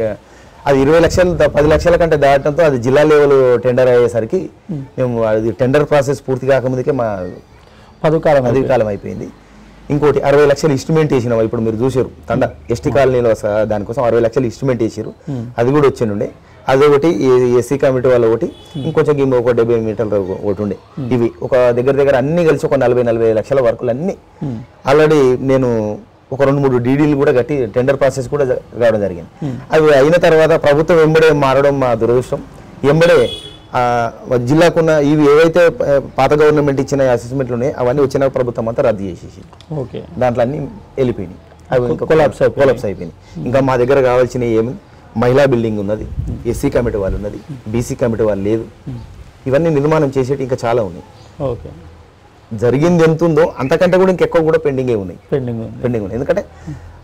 అది 20 లక్షలు 10 లక్షల కంటే దాటడంతో అది జిల్లా లెవెల్ టెండర్ అయ్యేసరికి మేము అది టెండర్ ప్రాసెస్ పూర్తి కాకముందుకే మా పదవికాలం అయిపోయింది. ఇంకోటి 60 లక్షలు ఇన్స్ట్రుమెంట్ వేసినాం. ఇప్పుడు మీరు చూసారు తండ ఎస్టీ కాలనీలో దానికోసం 60 లక్షలు ఇన్స్ట్రుమెంట్ వేసారు, అది కూడా వచ్చిండే. అది ఒకటి ఎస్సీ కమిటీ వాళ్ళు ఒకటి, ఇంకొంచెం ఒక 70 మీటర్లు ఒకటి ఉండే. ఇవి ఒక దగ్గర అన్ని కలిసి ఒక 40-45 లక్షల వర్కులు అన్ని ఆల్రెడీ నేను ఒక 2-3 డీడీలు కూడా కట్టి టెండర్ ప్రాసెస్ కూడా కావడం జరిగింది. అవి అయిన తర్వాత ప్రభుత్వం వెంబడే మారడం మా దురదృష్టం. వెంబడే జిల్లాకున్న ఇవి ఏవైతే పాత గవర్నమెంట్ ఇచ్చిన అసెస్మెంట్లు ఉన్నాయో అవన్నీ వచ్చిన ప్రభుత్వం అంతా రద్దు చేసేసి దాంట్లో అన్ని వెళ్ళిపోయినాయి. అవి ఇంకా కొలాప్స్ అయిపోయినాయి. ఇంకా మా దగ్గర కావాల్సిన ఏమి మహిళా బిల్డింగ్ ఉన్నది, ఎస్సీ కమిటీ వాళ్ళు ఉన్నది, బీసీ కమిటీ వాళ్ళు లేదు. ఇవన్నీ నిర్మాణం చేసేటి ఇంకా చాలా ఉన్నాయి. జరిగింది ఎంత ఉందో అంతకంటే కూడా ఇంకెక్కువ కూడా పెండింగ్ ఉన్నాయి. ఎందుకంటే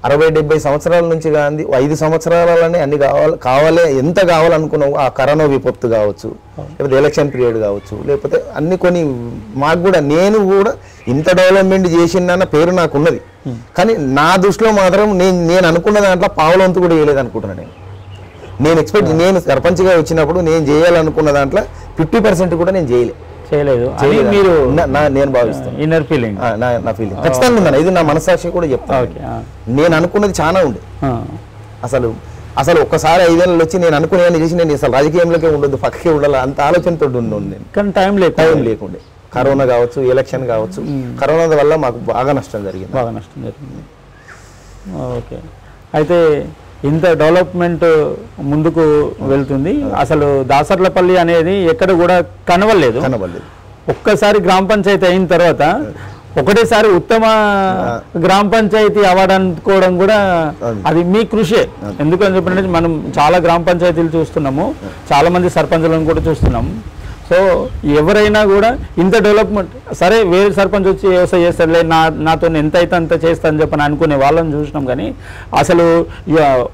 60-70 సంవత్సరాల నుంచి కానీ 5 సంవత్సరాలనే అన్ని కావాలి ఎంత కావాలనుకున్నావు. ఆ కరోనా విపత్తు కావచ్చు, లేకపోతే ఎలక్షన్ పీరియడ్ కావచ్చు, లేకపోతే అన్ని కొన్ని మాకు కూడా నేను కూడా ఇంత డెవలప్మెంట్ చేసిందన్న పేరు నాకు ఉన్నది. కానీ నా దృష్టిలో మాత్రం నేను అనుకున్న దాంట్లో పావులంతు కూడా వేయలేదు అనుకుంటున్నాను. నేను సర్పంచ్గా వచ్చినప్పుడు నేను చేయాలనుకున్న దాంట్లో 50% కూడా నేను చేయలేదు. నేను భావిస్తాను. ఇన్నర్ ఫీలింగ్, నా ఫీలింగ్ ఖచ్చితంగా ఉందని, ఇది నా మనసాక్షి కూడా చెప్తాను. నేను అనుకున్నది చాలా ఉండే. అసలు ఒక్కసారి 5 ఏళ్ళు వచ్చి నేను అనుకునే చేసి నేను అసలు రాజకీయంలోకే ఉండొద్దు, పక్కకే ఉండాలి అంత ఆలోచనతో ఉన్నాను నేను. కానీ టైం లేకుండే. కరోనా కావచ్చు, ఎలక్షన్ కావచ్చు, కరోనా వల్ల మాకు బాగా నష్టం జరిగింది. ఓకే, అయితే ఇంత డెవలప్మెంట్ ముందుకు వెళ్తుంది. అసలు దాసర్లపల్లి అనేది ఎక్కడ కూడా కనవలేదు. ఒక్కసారి గ్రామ పంచాయతీ అయిన తర్వాత ఒకటేసారి ఉత్తమ గ్రామ పంచాయతీ అవార్డు అందుకోవడం కూడా అది మీ కృషే. ఎందుకని చెప్పినట్టు మనం చాలా గ్రామ పంచాయతీలు చూస్తున్నాము, చాలా మంది సర్పంచులను కూడా చూస్తున్నాము. సో ఎవరైనా కూడా ఇంత డెవలప్మెంట్, సరే వేరే సర్పంచ్ వచ్చి వ్యవసాయం చేస్తారులే, నాతో ఎంత అయితే అంత చేస్తానని చెప్పని అనుకునే వాళ్ళని చూసినాం. కానీ అసలు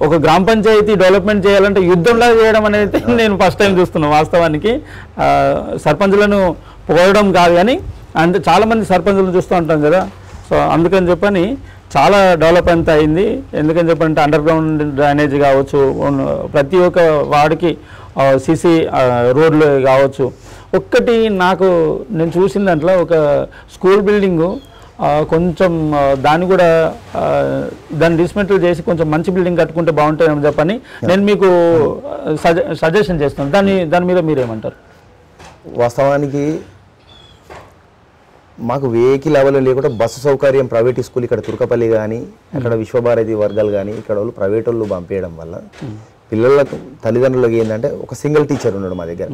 ఒక గ్రామ పంచాయతీ డెవలప్మెంట్ చేయాలంటే యుద్ధంలా చేయడం అనేది నేను ఫస్ట్ టైం చూస్తున్నాను. వాస్తవానికి సర్పంచులను పోవడం కాదు, కానీ అంటే చాలామంది సర్పంచులను చూస్తూ ఉంటాం కదా. సో అందుకని చెప్పని చాలా డెవలప్ అంత అయింది. ఎందుకని చెప్పంటే అండర్ గ్రౌండ్ డ్రైనేజ్ కావచ్చు, ప్రతి ఒక్క వాడికి సిసి రోడ్లు కావచ్చు. ఒక్కటి నాకు నేను చూసిన దాంట్లో ఒక స్కూల్ బిల్డింగు కొంచెం దాన్ని కూడా దాన్ని డిస్మెంటల్ చేసి కొంచెం మంచి బిల్డింగ్ కట్టుకుంటే బాగుంటుందని చెప్పని నేను మీకు సజెషన్ చేస్తాను. దాని మీద మీరేమంటారు? వాస్తవానికి మాకు వెహికల్ అవైలబుల్ లేకుండా బస్సు సౌకర్యం ప్రైవేట్ స్కూల్ ఇక్కడ తుర్కపల్లి కానీ అక్కడ విశ్వభారతి వర్గాలు కానీ ఇక్కడ వాళ్ళు ప్రైవేట్ వాళ్ళు పంపేయడం వల్ల పిల్లలకు తల్లిదండ్రులకు ఏంటంటే ఒక సింగిల్ టీచర్ ఉన్నాడు మా దగ్గర.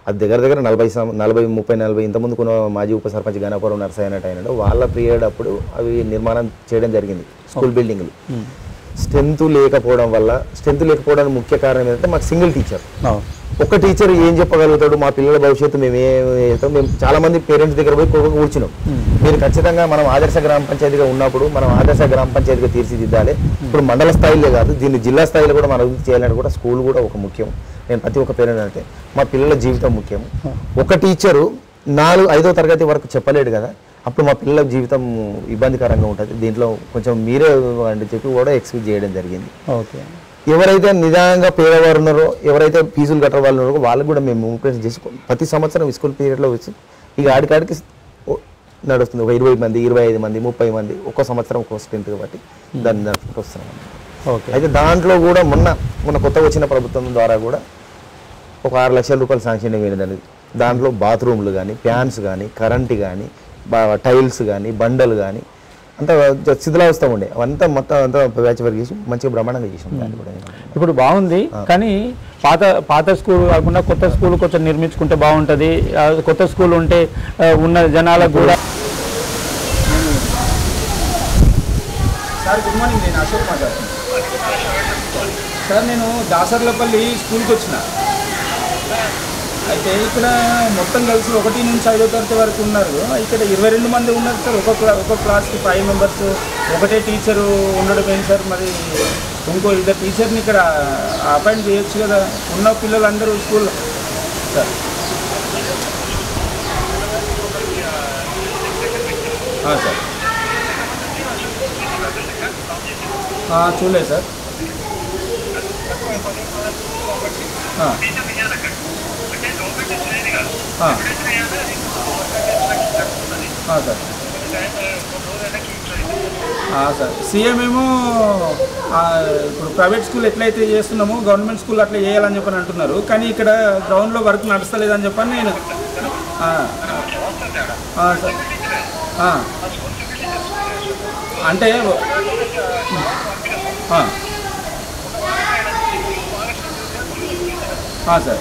అది దగ్గర 40 ఇంతకుముందు కొన్న మాజీ ఉప సర్పంచ్ గణపురం నర్సయ్య అన్నట్టు అయినాడు. వాళ్ళ పీరియడ్ అప్పుడు అవి నిర్మాణం చేయడం జరిగింది స్కూల్ బిల్డింగ్లు. స్ట్రెంత్ లేకపోవడానికి ముఖ్య కారణం ఏంటంటే మాకు సింగిల్ టీచర్. ఒక టీచర్ ఏం చెప్పగలుగుతాడు? మా పిల్లల భవిష్యత్తు మేము చాలా మంది పేరెంట్స్ దగ్గర పోయి కూర్చున్నాం. మీరు ఖచ్చితంగా మనం ఆదర్శ గ్రామ పంచాయతీగా ఉన్నప్పుడు మనం ఆదర్శ గ్రామ పంచాయతీగా తీర్చిదిద్దాలి. ఇప్పుడు మండల స్థాయిలో కాదు, దీన్ని జిల్లా స్థాయిలో కూడా మనం అభివృద్ధి చేయాలంటే కూడా స్కూల్ కూడా ఒక ముఖ్యం. నేను ప్రతి ఒక్క పేరెంట్ అంటే మా పిల్లల జీవితం ముఖ్యం. ఒక టీచరు 4-5వ తరగతి వరకు చెప్పలేడు కదా, అప్పుడు మా పిల్లల జీవితం ఇబ్బందికరంగా ఉంటుంది. దీంట్లో కొంచెం మీరే అని చెప్పి కూడా ఎక్స్పెక్ట్ చేయడం జరిగింది. ఓకే, ఎవరైతే నిదానంగా పేదవారు ఉన్నారో, ఎవరైతే ఫీజులు కట్టే వాళ్ళు ఉన్నారో వాళ్ళకు కూడా మేము ఇంప్రెస్ చేసి ప్రతి సంవత్సరం స్కూల్ పీరియడ్లో వచ్చి ఇక ఆడికాడికి నడుస్తుంది. ఒక 20 మంది, 25 మంది, 30 మంది ఒక్కో సంవత్సరం ఒక్కో స్ట్రెంత్ బట్టి దాన్ని నడుపుకుంటూ వస్తున్నాం. ఓకే, అయితే దాంట్లో కూడా మొన్న కొత్తగా వచ్చిన ప్రభుత్వం ద్వారా కూడా ఒక 6 లక్షల రూపాయలు శాంక్షన్ అయ్యింది. దాంట్లో బాత్రూమ్లు కానీ, ఫ్యాన్స్ కానీ, కరెంటు కానీ, టైల్స్ కానీ, బండలు కానీ అంతా శిథిలావస్థ ఉండే అవంతా మొత్తం అంతా బ్యాచ్ వర్క్ చేసి మంచిగా బ్రహ్మాండంగా చేసాం. దాన్ని కూడా ఇప్పుడు బాగుంది. కానీ పాత స్కూల్ కాకుండా కొత్త స్కూల్ కొంచెం నిర్మించుకుంటే బాగుంటుంది. కొత్త స్కూల్ ఉంటే ఉన్న జనాలకు కూడా. సార్ గుడ్ మార్నింగ్, నేను అశోక్ మాట్లాడుతున్నాను. సార్ నేను దాసర్లపల్లి స్కూల్కి వచ్చిన. అయితే ఇక్కడ మొత్తం కలిసి 1 నుంచి 5వ తరగతి వరకు ఉన్నారు. ఇక్కడ 22 మంది ఉన్నారు సార్. ఒక్కొక్క క్లాస్కి 5 మెంబర్స్. ఒకటే టీచరు ఉండడం ఏంటి సార్? మరి ఇంకో 2 టీచర్ని ఇక్కడ అపాయింట్ చేయొచ్చు కదా, ఉన్న పిల్లలందరూ స్కూల్లో సార్. సార్ చూడలేదు సార్. సార్ సీఎం ఏమో ఇప్పుడు ప్రైవేట్ స్కూల్ ఎట్లయితే చేస్తున్నామో గవర్నమెంట్ స్కూల్ అట్లా చేయాలని చెప్పని అంటున్నారు. కానీ ఇక్కడ గ్రౌండ్లో వర్క్ నడుస్తలేదని చెప్పని నేను సార్ అంటే సార్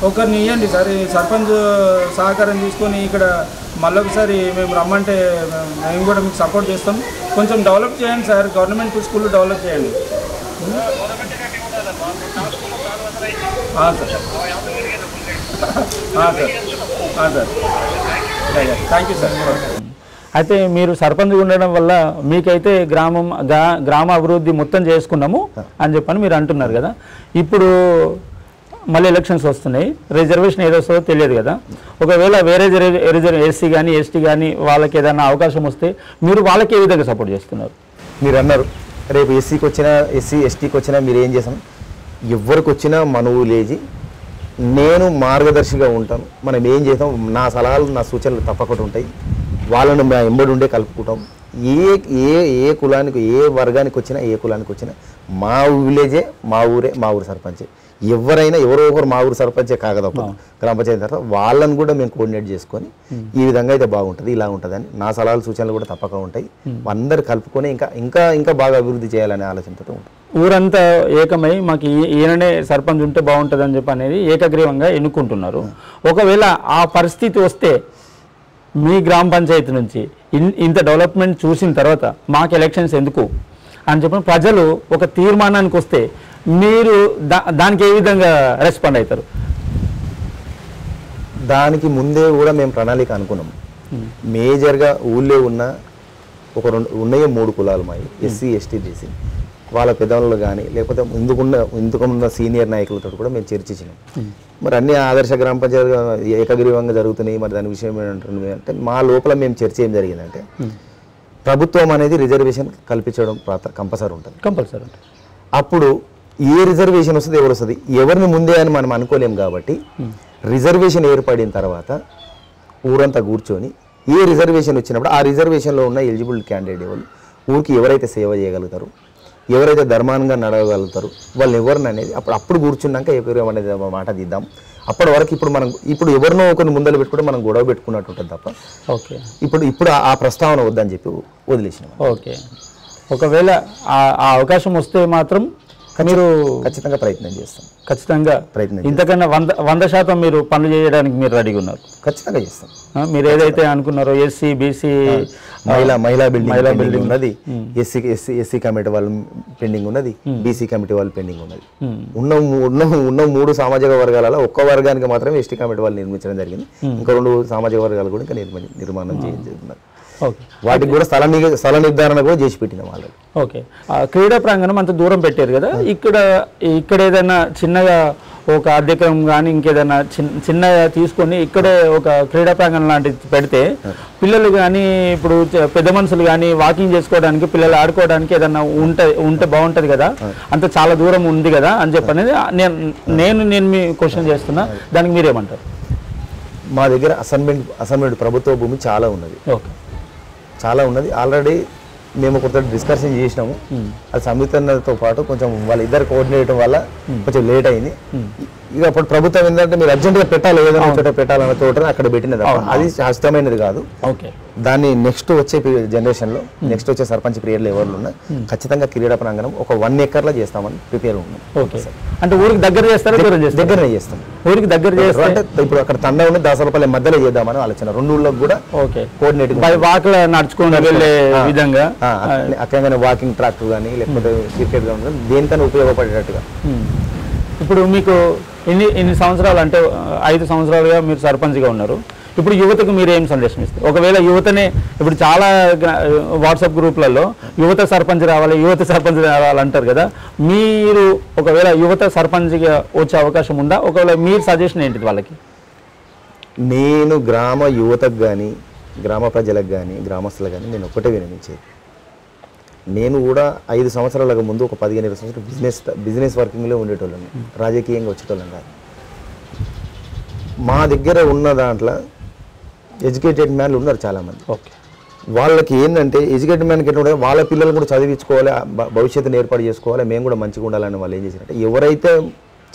ఒకరిని ఇవ్వండి సార్. ఈ సర్పంచ్ సహకారం తీసుకొని ఇక్కడ మళ్ళొకసారి మేము రమ్మంటే మేము కూడా మీకు సపోర్ట్ చేస్తాం. కొంచెం డెవలప్ చేయండి సార్, గవర్నమెంట్ స్కూల్ డెవలప్ చేయండి. Sir thank you sir. అయితే మీరు సర్పంచ్ ఉండడం వల్ల మీకైతే గ్రామ అభివృద్ధి మొత్తం చేసుకున్నాము అని చెప్పని మీరు అంటున్నారు కదా. ఇప్పుడు మళ్ళీ ఎలక్షన్స్ వస్తున్నాయి, రిజర్వేషన్ ఏదో వస్తుందో తెలియదు కదా. ఒకవేళ వేరే ఎస్సీ కానీ ఎస్టీ కానీ వాళ్ళకి ఏదైనా అవకాశం వస్తే మీరు వాళ్ళకి ఏ విధంగా సపోర్ట్ చేస్తున్నారు? మీరు అన్నారు రేపు ఎస్సీ ఎస్టీకి వచ్చినా మీరు ఏం చేస్తాం, ఎవరికి వచ్చినా మనవు లేచి నేను మార్గదర్శిగా ఉంటాను. మనం ఏం చేస్తాం, నా సలహాలు నా సూచనలు తప్పకుండా ఉంటాయి. వాళ్ళను మా ఎంబడి ఉండే కలుపుకుంటాం. ఏ కులానికి ఏ వర్గానికి వచ్చినా ఏ కులానికి వచ్చినా మా విలేజే మా ఊరే మా ఊరు సర్పంచ్. ఎవరైనా ఎవరో ఒకరు మా ఊరు సర్పంచే కాగదప్పదు గ్రామ పంచాయతీ తర్వాత వాళ్ళని కూడా మేము కోఆర్డినేట్ చేసుకొని ఈ విధంగా అయితే బాగుంటుంది ఇలా ఉంటుందని నా సలహాలు సూచనలు కూడా తప్పక ఉంటాయి. అందరు కలుపుకొని ఇంకా ఇంకా ఇంకా బాగా అభివృద్ధి చేయాలనే ఆలోచనతో ఉంటుంది. ఊరంతా ఏకమై మాకు ఈయననే సర్పంచ్ ఉంటే బాగుంటుంది అని చెప్పి అనేది ఏకగ్రీవంగా ఎన్నుకుంటున్నారు. ఒకవేళ ఆ పరిస్థితి వస్తే మీ గ్రామ పంచాయతీ నుంచి ఇంత డెవలప్మెంట్ చూసిన తర్వాత మాకు ఎలక్షన్స్ ఎందుకు అని చెప్పి ప్రజలు ఒక తీర్మానానికి వస్తే మీరు దానికి ఏ విధంగా రెస్పాండ్ అవుతారు? దానికి ముందే కూడా మేము ప్రణాళిక అనుకున్నాం. మేజర్గా ఊళ్ళో ఉన్న ఒక ఉన్నాయో 3 కులాలు మావి, ఎస్సీ ఎస్టీ బీసీ. వాళ్ళ పెద్దవాళ్ళు కానీ లేకపోతే ఇందుకున్న సీనియర్ నాయకులతో కూడా మేము చర్చించినాం. మరి అన్ని ఆదర్శ గ్రామ పంచాయతీ ఏకగ్రీవంగా జరుగుతున్నాయి. మరి దాని విషయం ఏంటంటే అంటే మా లోపల మేము చర్చ ఏం జరిగిందంటే ప్రభుత్వం అనేది రిజర్వేషన్ కల్పించడం కంపల్సరీ ఉంటుంది. అప్పుడు ఏ రిజర్వేషన్ వస్తుంది ఎవరు వస్తుంది ఎవరిని ముందే అని మనం అనుకోలేం. కాబట్టి రిజర్వేషన్ ఏర్పడిన తర్వాత ఊరంతా కూర్చొని ఏ రిజర్వేషన్ వచ్చినప్పుడు ఆ రిజర్వేషన్లో ఉన్న ఎలిజిబుల్ క్యాండిడేట్ ఎవరు, ఊరికి ఎవరైతే సేవ చేయగలుగుతారు, ఎవరైతే ధర్మానంగా నడవగలుగుతారు వాళ్ళు ఎవరిని అనేది అప్పుడు కూర్చున్నాక ఎవరు అనేది మాట తీద్దాం. అప్పటి వరకు ఇప్పుడు ఎవరినో ఒకరిని ముందలు పెట్టుకుంటే మనం గొడవ పెట్టుకున్నట్టు ఉంటుంది తప్ప ఓకే ఇప్పుడు ఆ ప్రస్తావన వద్దని చెప్పి వదిలేసినాం. ఓకే, ఒకవేళ ఆ అవకాశం వస్తే మాత్రం మీరు ఖచ్చితంగా ప్రయత్నం చేస్తాం. ఇంతకన్నా 100% మీరు పనులు చేయడానికి మీరు రెడీగా ఉన్నారు? ఖచ్చితంగా చేస్తాం. మీరు ఏదైతే అనుకున్నారో ఎస్సీ బీసీ మహిళా బిల్డింగ్ ఉన్నది, ఎస్సీ కమిటీ వాళ్ళు పెండింగ్ ఉన్నది, బీసీ కమిటీ వాళ్ళు పెండింగ్ ఉన్నది. ఉన్న 3 సామాజిక వర్గాలలో ఒక్క వర్గానికి మాత్రమే ఎస్టీ కమిటీ వాళ్ళు నిర్మించడం జరిగింది. ఇంకా 2 సామాజిక వర్గాలు కూడా ఇంకా నిర్మాణం చేస్తున్నారు. వాటికి కూడా స్థల నిర్ధారణ కూడా చేసి పెట్టినాం ఆల్రెడీ. ఓకే, క్రీడా ప్రాంగణం అంత దూరం పెట్టారు కదా, ఇక్కడ ఏదైనా చిన్నగా ఒక అద్దెకరం కానీ ఇంకేదైనా చిన్నగా తీసుకొని ఇక్కడే ఒక క్రీడా ప్రాంగణం లాంటిది పెడితే పిల్లలు కానీ ఇప్పుడు పెద్ద మనుషులు కానీ వాకింగ్ చేసుకోవడానికి పిల్లలు ఆడుకోవడానికి ఏదన్నా ఉంటే బాగుంటుంది కదా, అంత చాలా దూరం ఉంది కదా అని చెప్పనేది నేను మీ క్వశ్చన్ చేస్తున్నా. దానికి మీరేమంటారు? మా దగ్గర అసైన్మెంట్ ప్రభుత్వ భూమి చాలా ఉన్నది. ఓకే, చాలా ఉన్నది. ఆల్రెడీ మేము కొంత డిస్కషన్ చేసినాము. అది సంయుక్తతో పాటు కొంచెం వాళ్ళిద్దరు కోఆర్డినేట్ వల్ల కొంచెం లేట్ అయింది. ఇక అప్పుడు ప్రభుత్వం ఏంటంటే మీరు అర్జెంట్గా పెట్టాలి, ఏదైనా ఒకటి పెట్టాలన్న తోట అక్కడ పెట్టినది. అది శాస్త్రమైనది కాదు. దాన్ని నెక్స్ట్ వచ్చే జనరేషన్లో నెక్స్ట్ వచ్చే సర్పంచ్ పీరియడ్లో ఎవరు ఉన్నా ఖచ్చితంగా క్రీడా ప్రాంగణం ఒక 1 ఎకర్లో చేస్తామని ప్రిపేర్ ఉన్నాం. ఓకే, అంటే ఊరికి దగ్గర చేస్తారా? దగ్గరనే చేస్తాం. ఊరికి దగ్గర చేస్తే ఇప్పుడు అక్కడ తండా ఉన్న దాసరపల్లి మధ్యలో చేద్దామని ఆలోచన. 2 ఊళ్ళకి కూడా కోఆర్డినేట్ వాకింగ్ నడుచుకుని వెళ్ళే విధంగా అక్కడ వాకింగ్ ట్రాక్ కానీ లేకపోతే క్రికెట్ కానీ దేనికైనా ఉపయోగపడేటట్టుగా. ఇప్పుడు మీకు ఎన్ని సంవత్సరాలు అంటే 5 సంవత్సరాలుగా మీరు సర్పంచ్గా ఉన్నారు. ఇప్పుడు యువతకు మీరు ఏం సందేశం ఇస్తారు? ఒకవేళ యువతనే ఇప్పుడు చాలా వాట్సాప్ గ్రూప్లలో యువత సర్పంచ్ రావాలి అంటారు కదా, మీరు ఒకవేళ యువత సర్పంచ్గా వచ్చే అవకాశం ఉందా? ఒకవేళ మీరు సజెషన్ ఏంటిది వాళ్ళకి? నేను గ్రామ యువతకు కానీ గ్రామ ప్రజలకు కానీ గ్రామస్తులకు కానీ నేను ఒకటే వినిపించేది, నేను కూడా 5 సంవత్సరాలకు ముందు ఒక 15-20 సంవత్సరాలు బిజినెస్ వర్కింగ్లో ఉండేటోళ్ళని, రాజకీయంగా వచ్చేటోళ్ళం కాదు. మా దగ్గర ఉన్న దాంట్లో ఎడ్యుకేటెడ్ మ్యాన్లు ఉన్నారు చాలామంది. ఓకే, వాళ్ళకి ఏంటంటే ఎడ్యుకేటెడ్ మ్యాన్కి ఎట్లా ఉంటుంది, వాళ్ళ పిల్లలు కూడా చదివించుకోవాలి, భవిష్యత్తుని ఏర్పాటు చేసుకోవాలి, మేము కూడా మంచిగా ఉండాలని వాళ్ళు ఏం చేశారంటే ఎవరైతే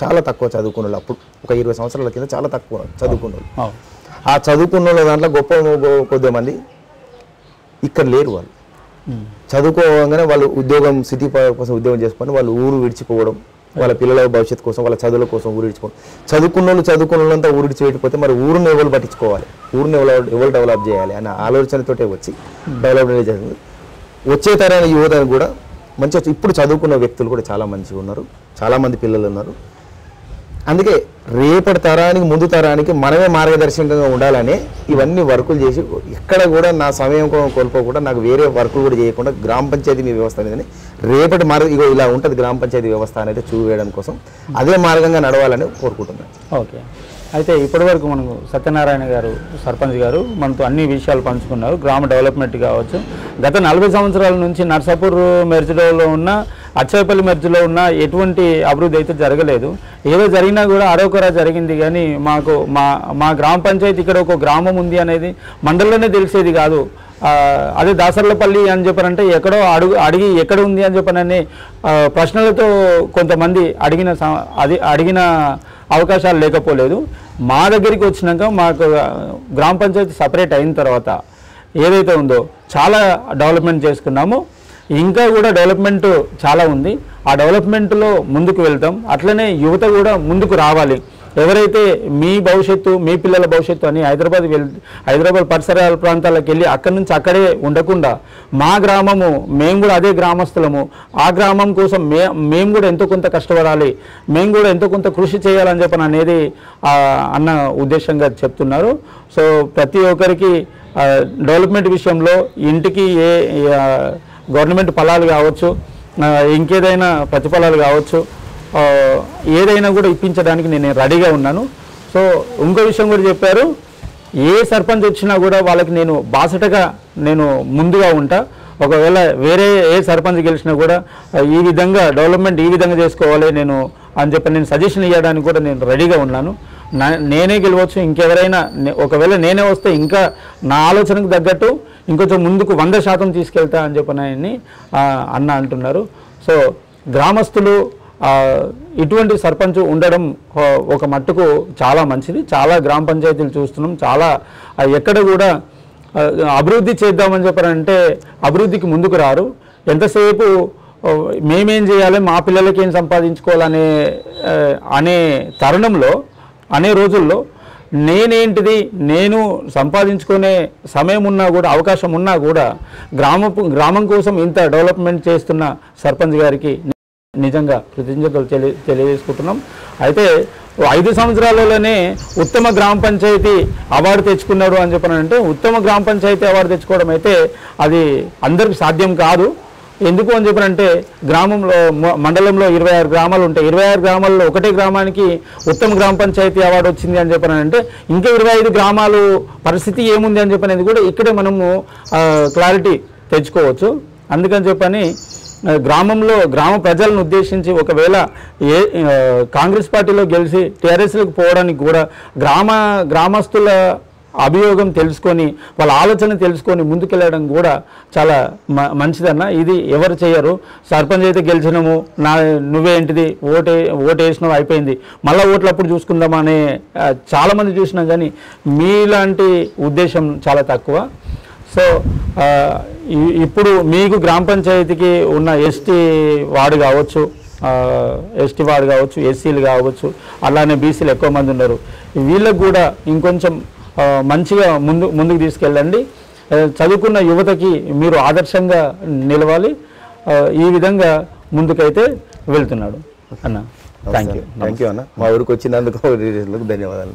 చాలా తక్కువ చదువుకున్న వాళ్ళు, అప్పుడు ఒక 20 సంవత్సరాల కింద చాలా తక్కువ చదువుకున్న వాళ్ళు, ఆ చదువుకున్న వాళ్ళ దాంట్లో కొద్దిమంది ఇక్కడ లేరు. వాళ్ళు చదువుకోగానే వాళ్ళు ఉద్యోగం సిటీ కోసం ఉద్యోగం చేసుకొని వాళ్ళు ఊరు విడిచిపోవడం, వాళ్ళ పిల్లల భవిష్యత్తు కోసం వాళ్ళ చదువుల కోసం ఊరు విడిచిపోవడం. చదువుకున్న వాళ్ళంతా ఊరు విడిచిపెట్టిపోతే మరి ఊరిని ఎవరు పట్టించుకోవాలి, ఊరిని ఎవరు డెవలప్ చేయాలి అనే ఆలోచనతోటే వచ్చి డెవలప్మెంట్ చేస్తుంది. వచ్చే తరాల యువతను కూడా మంచిగా ఇప్పుడు చదువుకున్న వ్యక్తులు కూడా చాలా మంచిగా ఉన్నారు, చాలామంది పిల్లలు ఉన్నారు. అందుకే రేపటి తరానికి ముందు తరానికి మనమే మార్గదర్శకంగా ఉండాలని ఇవన్నీ వర్కులు చేసి ఇక్కడ కూడా నా సమయం కోల్పోకుండా నాకు వేరే వర్కులు కూడా చేయకుండా గ్రామ పంచాయతీ వ్యవస్థ మీదని రేపటి ఇగో ఇలా ఉంటుంది గ్రామ పంచాయతీ వ్యవస్థ అనేది చూవేయడం కోసం అదే మార్గంగా నడవాలని కోరుకుంటున్నాను. ఓకే, అయితే ఇప్పటివరకు మనకు సత్యనారాయణ గారు సర్పంచ్ గారు మనతో అన్ని విషయాలు పంచుకున్నారు. గ్రామ డెవలప్మెంట్ కావచ్చు, గత 40 సంవత్సరాల నుంచి నర్సాపూర్ మెర్జ్లో ఉన్న అచ్చయ్యపల్లి మెర్జ్లో ఉన్న ఎటువంటి అభివృద్ధి అయితే జరగలేదు. ఏదో జరిగినా కూడా అరొకరా జరిగింది. కానీ మాకు మా గ్రామ పంచాయతీ ఇక్కడ ఒక గ్రామం ఉంది అనేది మండలంలోనే తెలిసేది కాదు. అదే దాసర్లపల్లి అని చెప్పారంటే ఎక్కడో అడిగి ఎక్కడ ఉంది అని చెప్పనని ప్రశ్నలతో కొంతమంది అడిగిన అవకాశాలు లేకపోలేదు. మా దగ్గరికి వచ్చినాక మాకు గ్రామ పంచాయతీ సపరేట్ అయిన తర్వాత ఏదైతే ఉందో చాలా డెవలప్మెంట్ చేసుకున్నాము. ఇంకా కూడా డెవలప్మెంట్ చాలా ఉంది. ఆ డెవలప్మెంట్లో ముందుకు వెళ్తాం. అట్లనే యువత కూడా ముందుకు రావాలి. ఎవరైతే మీ భవిష్యత్తు, మీ పిల్లల భవిష్యత్తు అని హైదరాబాద్ పరిసరాల ప్రాంతాలకు వెళ్ళి అక్కడి నుంచి అక్కడే ఉండకుండా మా గ్రామము, మేము కూడా అదే గ్రామస్తులము, ఆ గ్రామం కోసం మేము కూడా ఎంతో కొంత కష్టపడాలి, మేము కూడా ఎంతో కొంత కృషి చేయాలని చెప్పని అనేది అన్న ఉద్దేశంగా చెప్తున్నారు. సో ప్రతి ఒక్కరికి డెవలప్మెంట్ విషయంలో ఇంటికి గవర్నమెంట్ ఫలాలు కావచ్చు, ఇంకేదైనా ప్రతిఫలాలు కావచ్చు, ఏదైనా కూడా ఇప్పించడానికి నేను రెడీగా ఉన్నాను. సో ఇంకో విషయం కూడా చెప్పారు, ఏ సర్పంచ్ వచ్చినా కూడా వాళ్ళకి నేను బాసటగా నేను ముందుగా ఉంటా. ఒకవేళ వేరే ఏ సర్పంచ్ గెలిచినా కూడా ఈ విధంగా డెవలప్మెంట్ ఈ విధంగా చేసుకోవాలి నేను అని చెప్పి నేను సజెషన్ ఇవ్వడానికి కూడా నేను రెడీగా ఉన్నాను. నేనే గెలవచ్చు, ఇంకెవరైనా ఒకవేళ నేనే వస్తే ఇంకా నా ఆలోచనకు తగ్గట్టు ఇంకొంచెం ముందుకు 100% తీసుకెళ్తా అని చెప్పని అన్న అంటున్నారు. సో గ్రామస్తులు ఇటువంటి సర్పంచ్ ఉండడం ఒక మట్టుకు చాలా మంచిది. చాలా గ్రామ పంచాయతీలు చూస్తున్నాం, చాలా ఎక్కడ కూడా అభివృద్ధి చేద్దామని చెప్పారంటే అభివృద్ధికి ముందుకు రారు. ఎంతసేపు మేమేం చేయాలి, మా పిల్లలకి ఏం సంపాదించుకోవాలనే అనే తరుణంలో, అనే రోజుల్లో నేనేంటిది, నేను సంపాదించుకునే సమయం ఉన్నా కూడా, అవకాశం ఉన్నా కూడా గ్రామం కోసం ఇంత డెవలప్మెంట్ చేస్తున్న సర్పంచ్ గారికి నిజంగా కృతజ్ఞతలు తెలియజేసుకుంటున్నాం. అయితే 5 సంవత్సరాలలోనే ఉత్తమ గ్రామ పంచాయతీ అవార్డు తెచ్చుకున్నాడు అని చెప్పానంటే, ఉత్తమ గ్రామ పంచాయతీ అవార్డు తెచ్చుకోవడం అయితే అది అందరికీ సాధ్యం కాదు. ఎందుకు అని చెప్పారంటే గ్రామంలో, మండలంలో 26 గ్రామాలు ఉంటాయి. 26 గ్రామాల్లో ఒకటే గ్రామానికి ఉత్తమ గ్రామ పంచాయతీ అవార్డు వచ్చింది అని చెప్పానంటే ఇంకా 25 గ్రామాలు పరిస్థితి ఏముంది అని చెప్పనేది కూడా ఇక్కడే మనము క్లారిటీ తెచ్చుకోవచ్చు. అందుకని చెప్పని గ్రామ ప్రజలను ఉద్దేశించి ఒకవేళ కాంగ్రెస్ పార్టీలో గెలిచి టీఆర్ఎస్లోకి పోవడానికి కూడా గ్రామస్తుల అభియోగం తెలుసుకొని, వాళ్ళ ఆలోచన తెలుసుకొని ముందుకెళ్ళడం కూడా చాలా మంచిదన్న. ఇది ఎవరు చేయరు. సర్పంచ్ అయితే గెలిచినాము, నువ్వేంటిది ఓటేసినావు అయిపోయింది, మళ్ళీ ఓట్లప్పుడు చూసుకుందామా అనే చాలామంది చూసినాం. కానీ మీలాంటి ఉద్దేశం చాలా తక్కువ. సో ఇప్పుడు మీకు గ్రామ పంచాయతీకి ఉన్న ఎస్టీ వార్డు కావచ్చు, ఎస్సీలు కావచ్చు, అలానే బీసీలు ఎక్కువ మంది ఉన్నారు. వీళ్ళకు కూడా ఇంకొంచెం మంచిగా ముందుకు తీసుకెళ్ళండి. చదువుకున్న యువతకి మీరు ఆదర్శంగా నిలవాలి. ఈ విధంగా ముందుకైతే వెళ్తున్నాడు అన్న. థ్యాంక్ యూ అన్న. మా ఊరికి వచ్చినందుకు ధన్యవాదాలు.